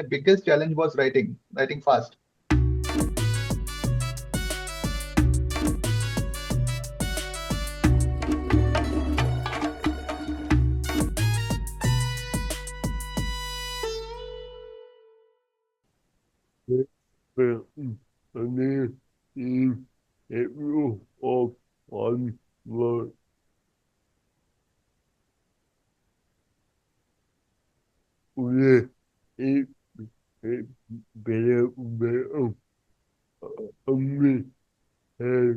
biggest challenge was writing fast. Only in April of one word. Only it better only has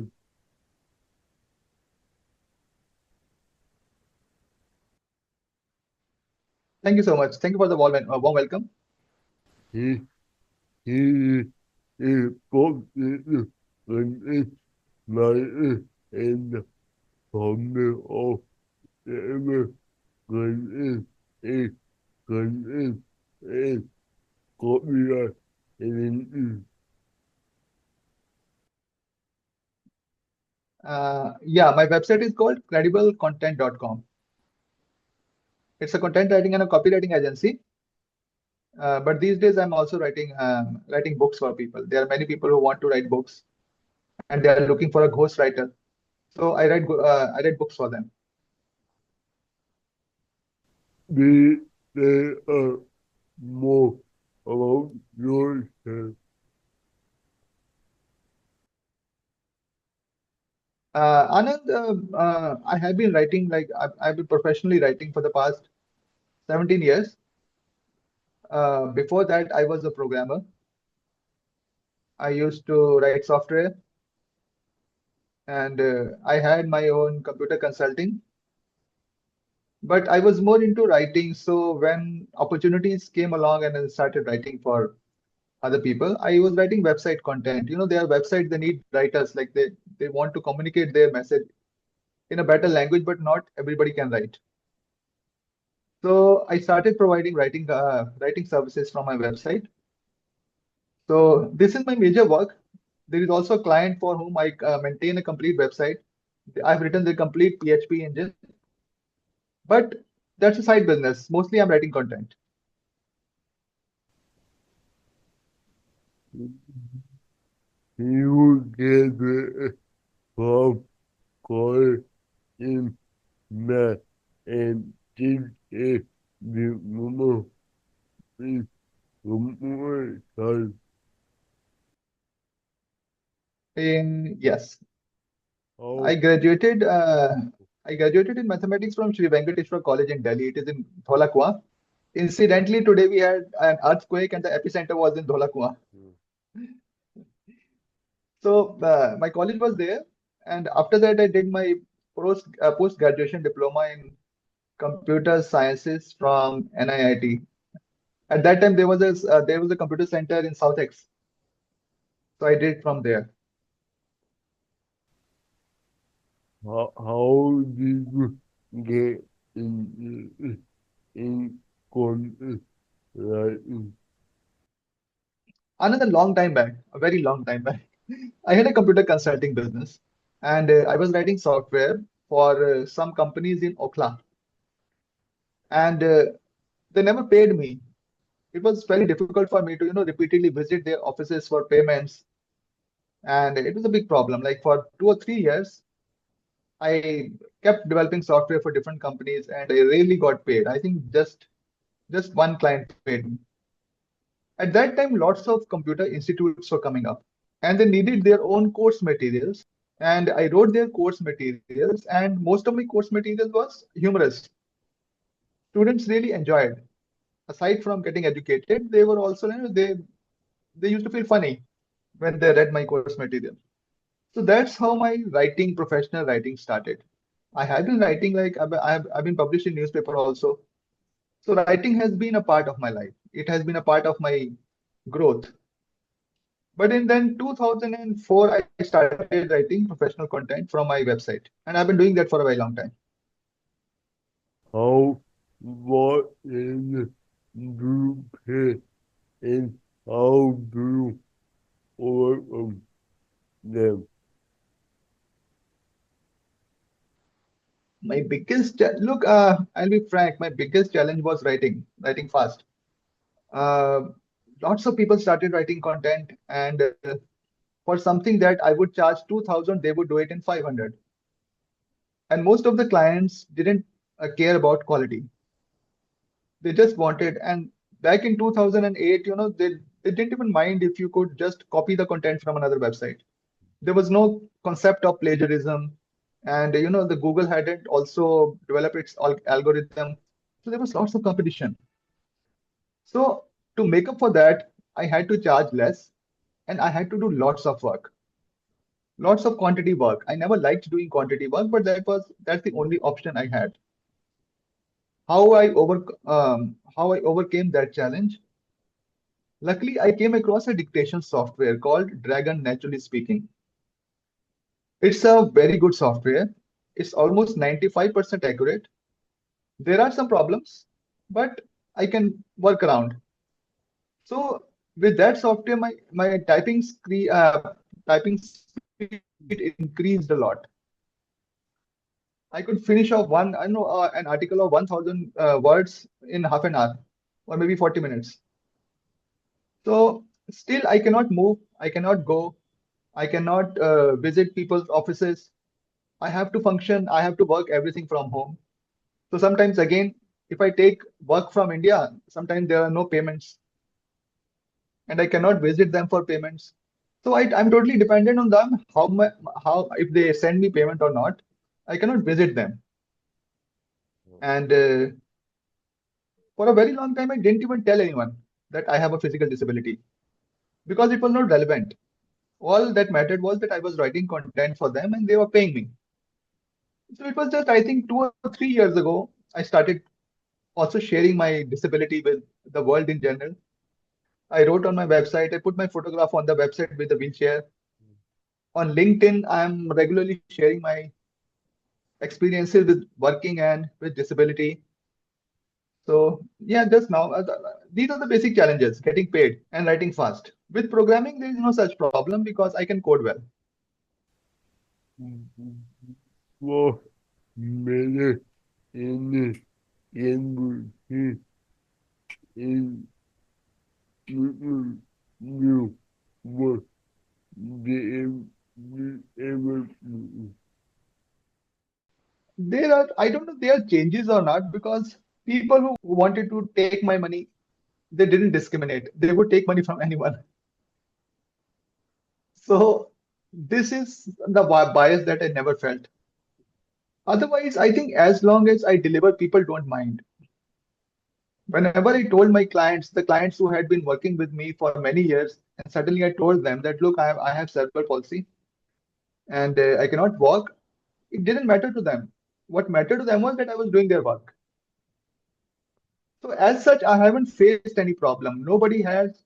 Thank you so much. Thank you for the warm welcome. he he is confident when it's not in the formula of ever when it when it copyright in Yeah, my website is called crediblecontent.com. It's a content writing and a copywriting agency. But these days, I'm also writing books for people. There are many people who want to write books, and they are looking for a ghostwriter. So I write books for them. they they are more about yourself. Anand, I have been writing I've been professionally writing for the past 17 years. Before that, I was a programmer. I used to write software, and I had my own computer consulting. But I was more into writing. So when opportunities came along and I started writing for other people, I was writing website content. Their website, they need writers, like they want to communicate their message in a better language, but not everybody can write. So I started providing writing services from my website. So this is my major work. There is also a client for whom I maintain a complete website. I've written the complete PHP engine, but that's a side business. Mostly I'm writing content. You get the from color in math and teach it the number is more time. Yes, I How graduated. I graduated in mathematics from Sri Venkateswara College in Delhi. It is in Dholakua. Incidentally, today we had an earthquake, and the epicenter was in Dholakua. So my college was there, and after that I did my post graduation diploma in computer sciences from NIIT. At that time there was a computer center in Southex, so I did from there. how did you get in contact writing? Another long time back, a very long time back, I had a computer consulting business, and I was writing software for some companies in Okla, and they never paid me. It was very difficult for me to repeatedly visit their offices for payments, and it was a big problem. Like for 2 or 3 years, I kept developing software for different companies, and I rarely got paid. I think just one client paid me. At that time, lots of computer institutes were coming up, and they needed their own course materials. And I wrote their course materials, and most of my course materials was humorous. Students really enjoyed. Aside from getting educated, they were also, they used to feel funny when they read my course material. So that's how my professional writing started. I have been writing, like I've been published in newspaper also. So writing has been a part of my life. It has been a part of my growth. But in then 2004, I started writing professional content from my website, and I've been doing that for a very long time. How what is you pay and how do you overcome them? Look, I'll be frank. My biggest challenge was writing fast. Uh, lots of people started writing content, and for something that I would charge 2000, they would do it in 500. And most of the clients didn't care about quality. They just wanted, and back in 2008, they didn't even mind if you could just copy the content from another website. There was no concept of plagiarism, and the Google hadn't also developed its algorithm, so there was lots of competition. So to make up for that, I had to charge less, and I had to do lots of work, lots of quantity work. I never liked doing quantity work, but that's the only option I had. How I overcame that challenge. Luckily, I came across a dictation software called Dragon Naturally Speaking. It's a very good software. It's almost 95% accurate. There are some problems, but I can work around. So with that software, my typing speed increased a lot. I could finish off an article of 1,000 words in half an hour, or maybe 40 minutes. So still, I cannot move. I cannot go. I cannot visit people's offices. I have to function. I have to work everything from home. So sometimes again, if I take work from India, sometimes there are no payments, and I cannot visit them for payments. So I'm totally dependent on them. How if they send me payment or not, I cannot visit them. And for a very long time, I didn't even tell anyone that I have a physical disability because it was not relevant. All that mattered was that I was writing content for them and they were paying me. So it was just, I think, 2 or 3 years ago, I started also sharing my disability with the world in general. I wrote on my website, I put my photograph on the website with the wheelchair. On LinkedIn, I'm regularly sharing my experiences with working and with disability. So yeah, just now, these are the basic challenges: getting paid and writing fast. With programming, there is no such problem because I can code well. For many in in in you work the ever I don't know, there are changes or not because people who wanted to take my money, they didn't discriminate. They would take money from anyone. So this is the bias that I never felt. Otherwise, I think as long as I deliver, people don't mind. Whenever I told my clients, the clients who had been working with me for many years, and suddenly I told them that, look, I have cerebral palsy and I cannot walk, it didn't matter to them. What mattered to them was that I was doing their work. So as such, I haven't faced any problem. Nobody has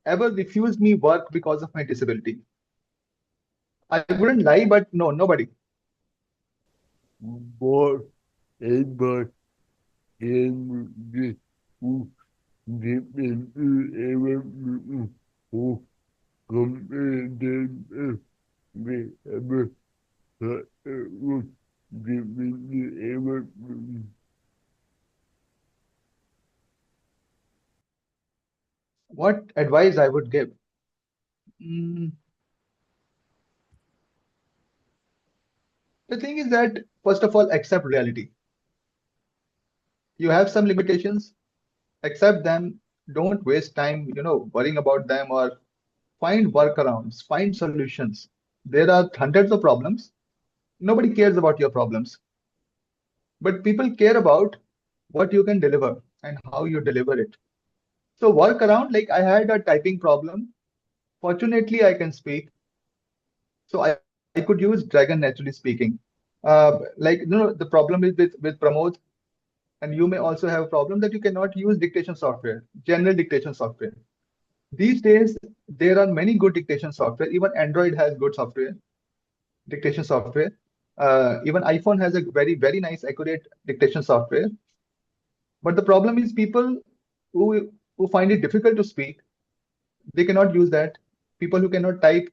ever refused me work because of my disability. I wouldn't lie, but no, nobody. more able in the who deep into ever who completed we ever would deep into ever What advice I would give? Mm, the thing is that, first of all, accept reality. You have some limitations, accept them. Don't waste time, worrying about them, or find workarounds, find solutions. There are hundreds of problems. Nobody cares about your problems, but people care about what you can deliver and how you deliver it. So work around, like I had a typing problem. Fortunately, I can speak, so I could use Dragon naturally speaking. The problem is with Pramod, and you may also have a problem that you cannot use dictation software, general dictation software. These days, there are many good dictation software. Even Android has good software, dictation software. Even iPhone has a very, very nice, accurate dictation software. But the problem is people who find it difficult to speak, they cannot use that. People who cannot type,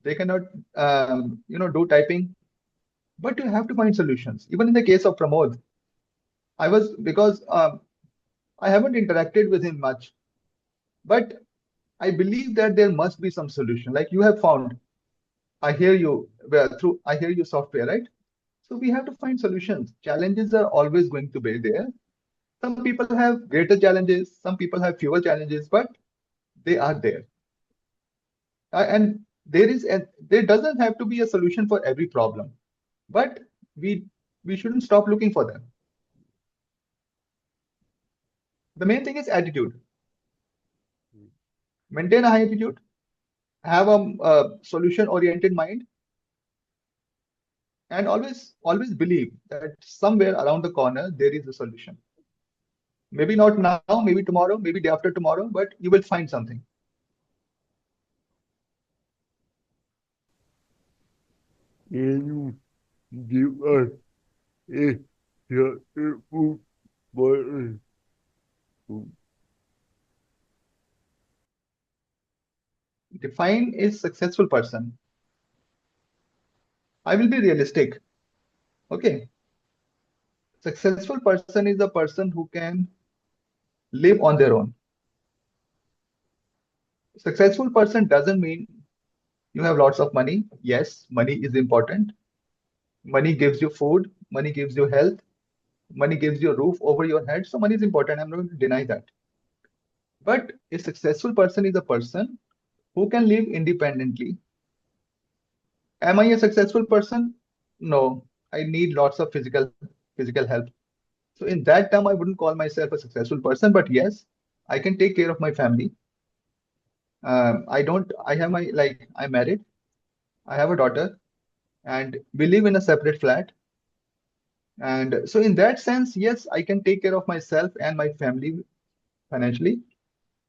they cannot, do typing. But you have to find solutions. Even in the case of Pramod, I was because I haven't interacted with him much, but I believe that there must be some solution. Like you have found, I hear you well, through I hear you software, right? So we have to find solutions. Challenges are always going to be there. Some people have greater challenges, some people have fewer challenges, but they are there. And there doesn't have to be a solution for every problem, but we we shouldn't stop looking for them. The main thing is attitude. Maintain a high attitude, have a solution oriented mind, and always believe that somewhere around the corner there is a solution. Maybe not now, maybe tomorrow, maybe day after tomorrow, but you will find something. Can you give us a helpful button? Define a successful person. I will be realistic. Okay. Successful person is a person who can live on their own. Successful person doesn't mean you have lots of money. Yes, money is important. Money gives you food, money gives you health, money gives you a roof over your head. So money is important. I'm not going to deny that. But a successful person is a person who can live independently. Am I a successful person? No. I need lots of physical help. So in that term, I wouldn't call myself a successful person, but yes, I can take care of my family. I don't, I have my, like, I'm married, I have a daughter, and we live in a separate flat. And so, in that sense, yes, I can take care of myself and my family financially.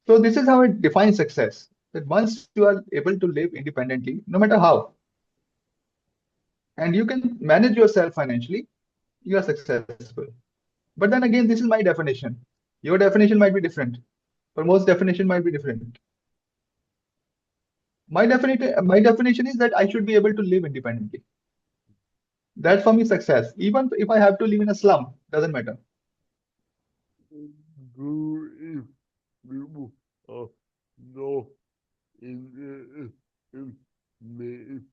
So, this is how I define success, that once you are able to live independently, no matter how, and you can manage yourself financially, you are successful. But then again, this is my definition. Your definition might be different. For most definition might be different. My definition is that I should be able to live independently. That's for me success. Even if I have to live in a slum, doesn't matter. Do if people are not interested in making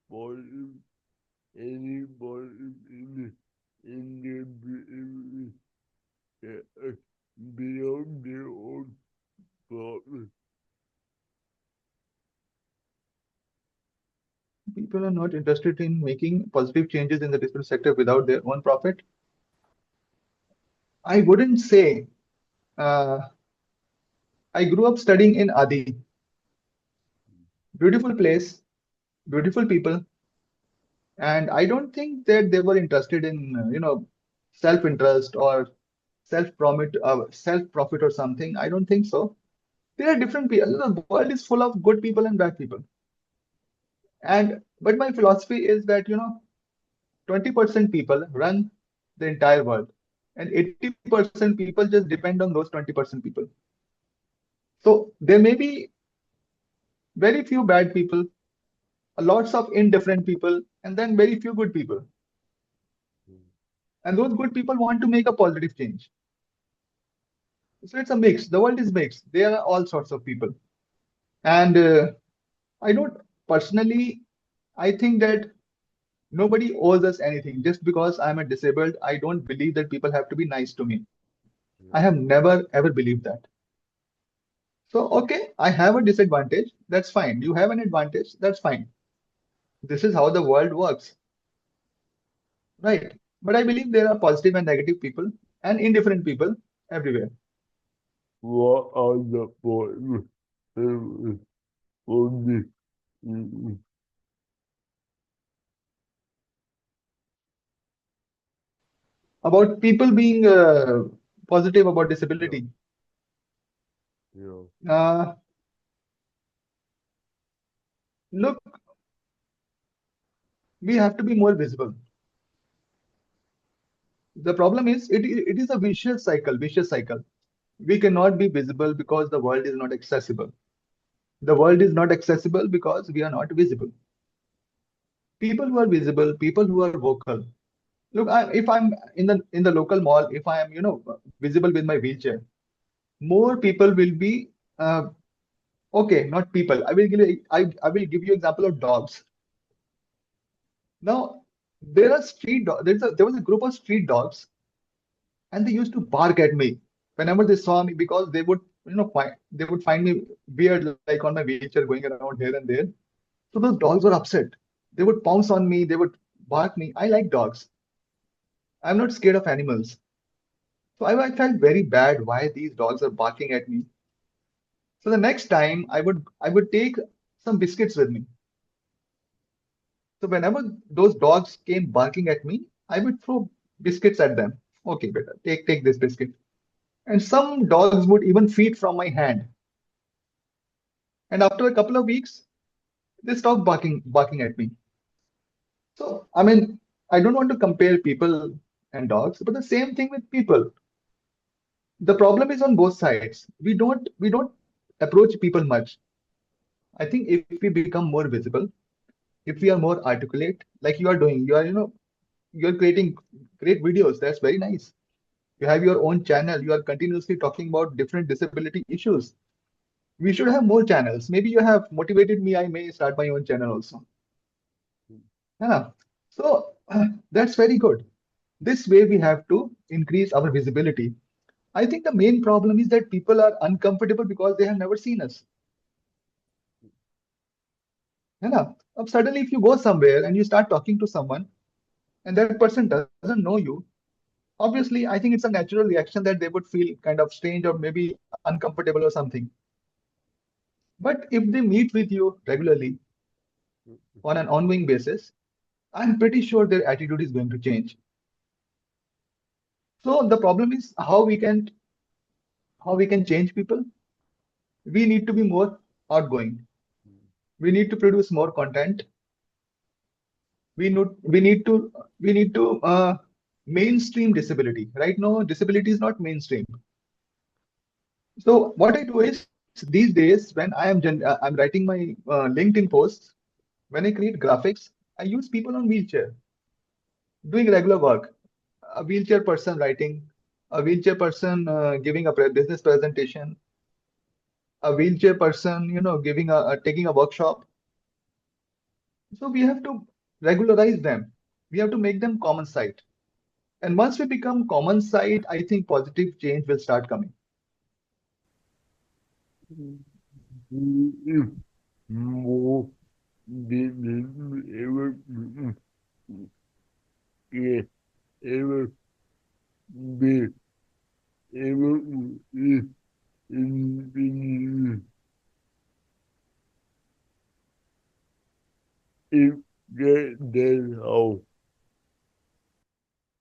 positive anybody in their behavior that beyond their own problems? People are not interested in making positive changes in the digital sector without their own profit. I wouldn't say. Uh, I grew up studying in Adi, beautiful place, beautiful people, and I don't think that they were interested in self-interest or self-profit or something. I don't think so. There are different people. The world is full of good people and bad people. And but my philosophy is that 20% people run the entire world, and 80% people just depend on those 20% people. So there may be very few bad people, lots of indifferent people, and then very few good people. And those good people want to make a positive change. So it's a mix. The world is mixed. There are all sorts of people. And I don't personally, I think that nobody owes us anything. Just because I'm a disabled, I don't believe that people have to be nice to me. I have never ever believed that. So, okay, I have a disadvantage. That's fine. You have an advantage. That's fine. This is how the world works, right? But I believe there are positive and negative people and indifferent people everywhere. What are the points for this? Mm, About people being positive about yeah, disability. yeah. Uh, Look, we have to be more visible. The problem is it is a vicious cycle. We cannot be visible because the world is not accessible. The world is not accessible because we are not visible. People who are visible, people who are vocal. Look, if I'm in the local mall, if I am visible with my wheelchair, more people will be uh, Okay, not people. I will give you example of dogs. Now, there are there was a group of street dogs, and they used to bark at me whenever they saw me because they would, they would find me weird, like on my wheelchair going around here and there. So those dogs were upset. They would pounce on me. They would bark me. I like dogs. I'm not scared of animals. So I felt very bad why these dogs are barking at me. So the next time I would take some biscuits with me. So whenever those dogs came barking at me, I would throw biscuits at them. Okay, better take this biscuit. And some dogs would even feed from my hand. And after a couple of weeks, they stopped barking at me. So I mean, I don't want to compare people and dogs, but the same thing with people. The problem is on both sides. We don't approach people much. I think if we become more visible, if we are more articulate, like you are doing, you're creating great videos. That's very nice. You have your own channel. You are continuously talking about different disability issues. We should have more channels. Maybe you have motivated me. I may start my own channel also. Yeah. So that's very good. This way we have to increase our visibility. I think the main problem is that people are uncomfortable because they have never seen us. Yeah. Suddenly, if you go somewhere and you start talking to someone and that person doesn't know you, obviously, I think it's a natural reaction that they would feel kind of strange or maybe uncomfortable or something. But if they meet with you regularly on an ongoing basis, I'm pretty sure their attitude is going to change. So the problem is how we can change people. We need to be more outgoing. We need to produce more content. We need to mainstream disability. Right now, disability is not mainstream. So what I do is these days when I'm writing my LinkedIn posts, when I create graphics, I use people on wheelchair doing regular work. A wheelchair person writing, a wheelchair person giving a business presentation, a wheelchair person, giving taking a workshop. So we have to regularize them. We have to make them common sight. And once we become common sight, I think positive change will start coming. If more people ever, yeah, ever be able to live in if get how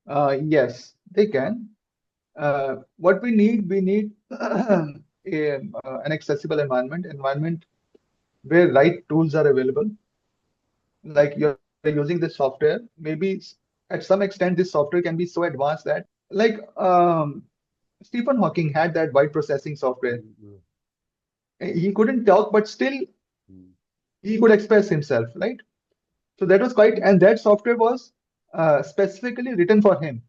Yes, they can. What we need an accessible environment where right tools are available. Like you're using this software, maybe at some extent this software can be so advanced that, like Stephen Hawking had that word processing software. He couldn't talk, but still he could express himself, right? So that was quite, and that software was specifically written for him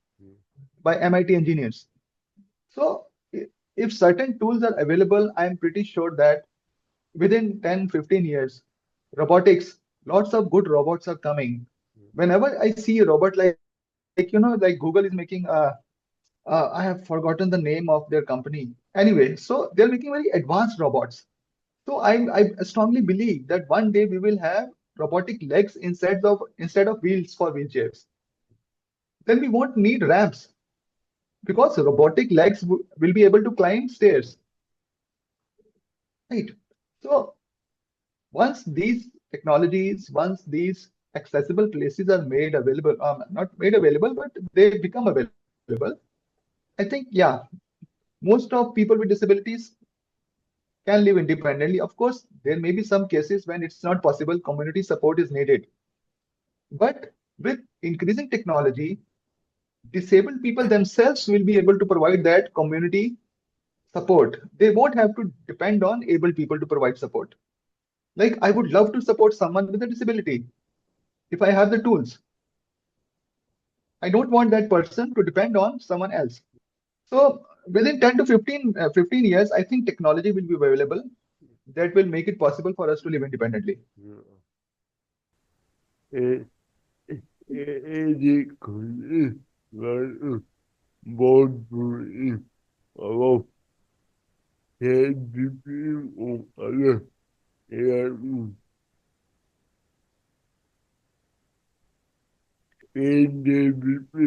by MIT engineers. So if certain tools are available, I'm pretty sure that within 10, 15 years, robotics, lots of good robots are coming. Whenever I see a robot, like Google is making I have forgotten the name of their company. Anyway, so they're making very advanced robots. So I strongly believe that one day we will have robotic legs instead of wheels for wheelchairs. Then we won't need ramps because robotic legs will be able to climb stairs, right? So once these technologies, once these accessible places are made available, not made available, but they become available, I think, yeah, most of people with disabilities can live independently. Of course, there may be some cases when it's not possible, community support is needed. But with increasing technology, disabled people themselves will be able to provide that community support. They won't have to depend on able people to provide support. Like, I would love to support someone with a disability if I have the tools. I don't want that person to depend on someone else. So within 10 to 15 years, I think technology will be available that will make it possible for us to live independently. yeah. Eh, Erik var valfri av hedging och alla är individuella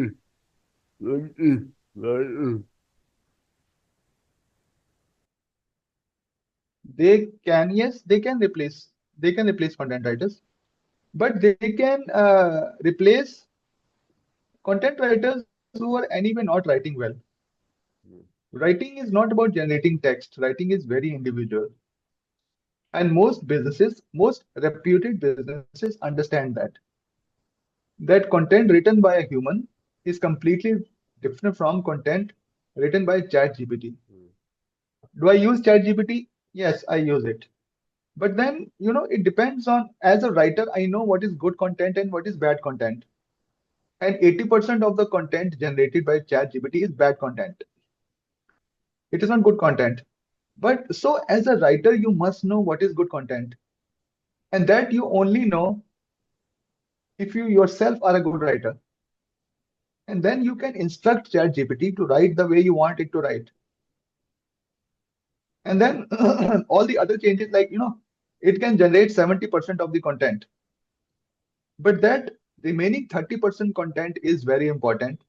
They can, yes, they can replace content writers, but they can replace content writers who are anyway not writing well. Writing is not about generating text. Writing is very individual. And most businesses, most reputed businesses understand that content written by a human is completely different from content written by ChatGPT. Do I use ChatGPT? Yes, I use it. But then, it depends on, as a writer, I know what is good content and what is bad content. And 80% of the content generated by ChatGPT is bad content. It is not good content. But so as a writer, you must know what is good content. And that you only know if you yourself are a good writer. And then you can instruct ChatGPT to write the way you want it to write. And then all the other changes, like, it can generate 70% of the content. But that remaining 30% content is very important.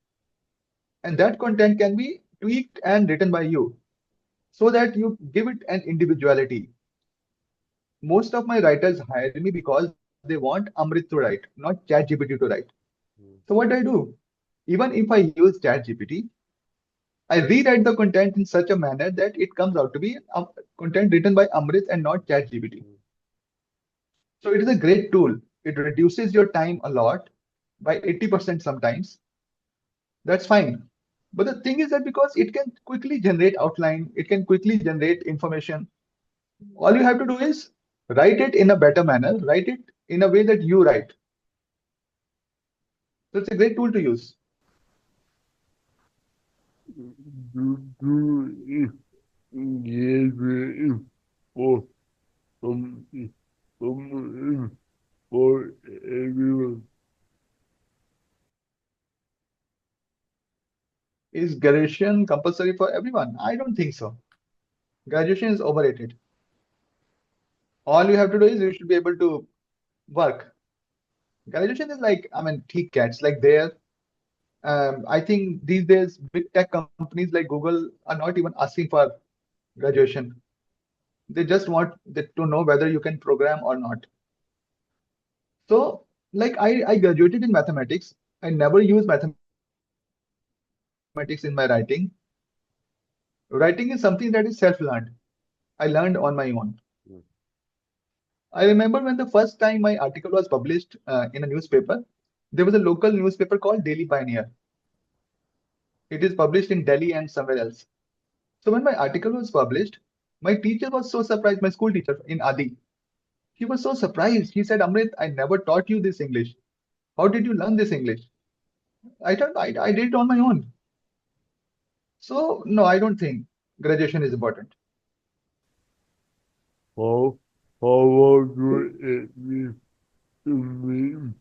And that content can be tweaked and written by you so that you give it an individuality. Most of my writers hire me because they want Amrit to write, not ChatGPT to write. So what do? Even if I use ChatGPT, I rewrite the content in such a manner that it comes out to be content written by Amrit and not ChatGPT. So it is a great tool. It reduces your time a lot by 80% sometimes. That's fine. But the thing is that because it can quickly generate outline, it can quickly generate information. All you have to do is write it in a better manner, write it in a way that you write. So it's a great tool to use. du ger info som for everyone. Is graduation compulsory for everyone? I don't think so. Graduation is overrated. All you have to do is you should be able to work. Graduation is like, I mean, ठीक है. It's like there. I think these days big tech companies like Google are not even asking for graduation. They just want to know whether you can program or not. So, like I graduated in mathematics. I never use mathematics in my writing. Writing is something that is self-learned. I learned on my own. I remember when the first time my article was published in a newspaper, there was a local newspaper called Daily Pioneer. It is published in Delhi and somewhere else. So when my article was published, my teacher was so surprised, my school teacher in Adi. He was so surprised. He said, Amrit, I never taught you this English. How did you learn this English? I thought I did it on my own. So no, I don't think graduation is important. How would it be to me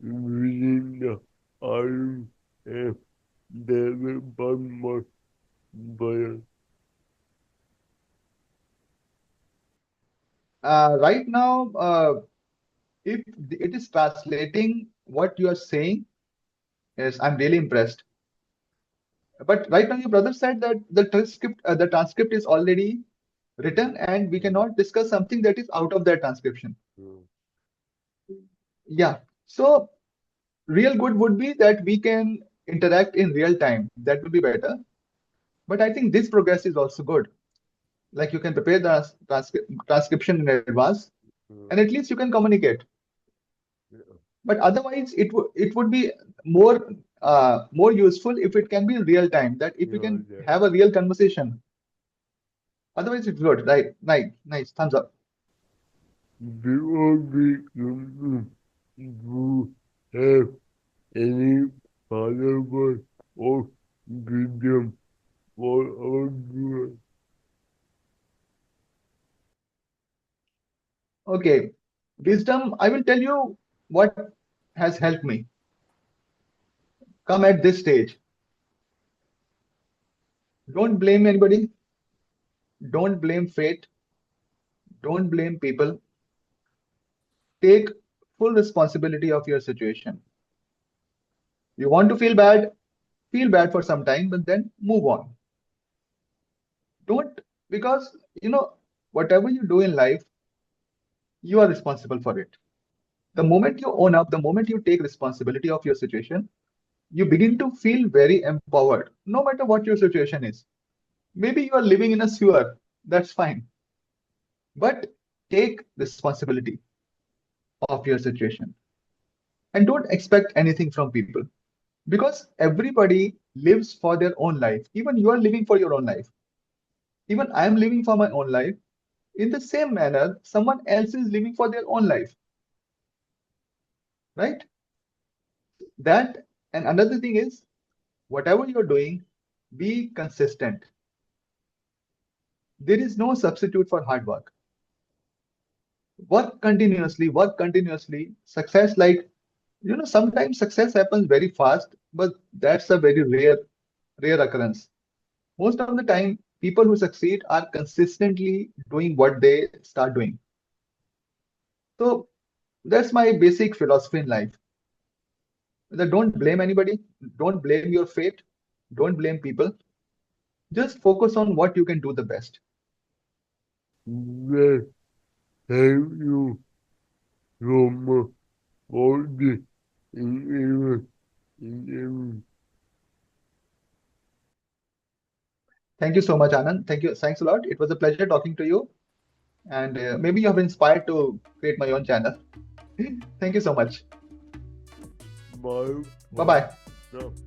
reading the iron and the bottom by Right now, if it is translating what you are saying, yes, I'm really impressed. But right now, your brother said that the transcript is already written, and we cannot discuss something that is out of that transcription. Yeah. So real good would be that we can interact in real time. That would be better. But I think this progress is also good. Like you can prepare the transcription in advance, and at least you can communicate. But otherwise, it would be more more useful if it can be in real time. That if we can have a real conversation. Otherwise, it's good. Right. Nice. Nice. Thumbs up. before we come to have any followers or video for our viewers. Okay, wisdom, I will tell you what has helped me come at this stage. Don't blame anybody, don't blame fate, don't blame people. Take full responsibility of your situation. You want to feel bad for some time, but then move on. Don't, because whatever you do in life, you are responsible for it. The moment you own up, the moment you take responsibility of your situation, you begin to feel very empowered, no matter what your situation is. Maybe you are living in a sewer, that's fine. But take responsibility of your situation and don't expect anything from people because everybody lives for their own life. Even you are living for your own life. Even I am living for my own life. In the same manner, someone else is living for their own life, right? That and another thing is whatever you're doing, be consistent. There is no substitute for hard work. Work continuously. Success, like, sometimes success happens very fast, but that's a very rare occurrence. Most of the time, people who succeed are consistently doing what they start doing. So that's my basic philosophy in life. That don't blame anybody, don't blame your fate, don't blame people. Just focus on what you can do the best. That help you from all the in even Thank you so much, Anand. Thank you. Thanks a lot. It was a pleasure talking to you. And maybe you have inspired to create my own channel. Thank you so much. my Bye bye. stuff.